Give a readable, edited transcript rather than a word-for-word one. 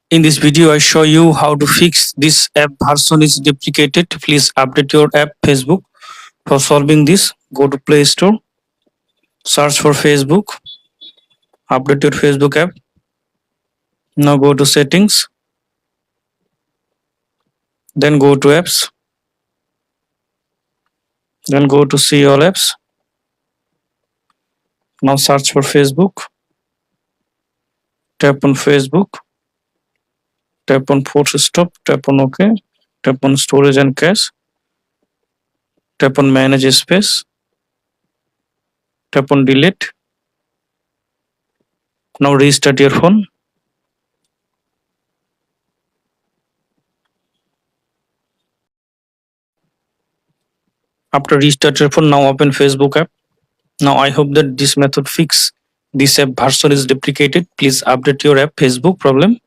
In this video, I show you how to fix this app version is deprecated. Please update your app Facebook. For solving this, go to Play Store, search for Facebook, update your Facebook app. Now go to Settings, then go to Apps, then go to See All Apps. Now search for Facebook, tap on Facebook, tap on Force Stop, tap on OK, tap on Storage and Cache, tap on Manage Space, tap on Delete. Now restart your phone. After restart your phone, now open Facebook app. Now I hope that this method fix this app version is deprecated. Please update your app Facebook problem.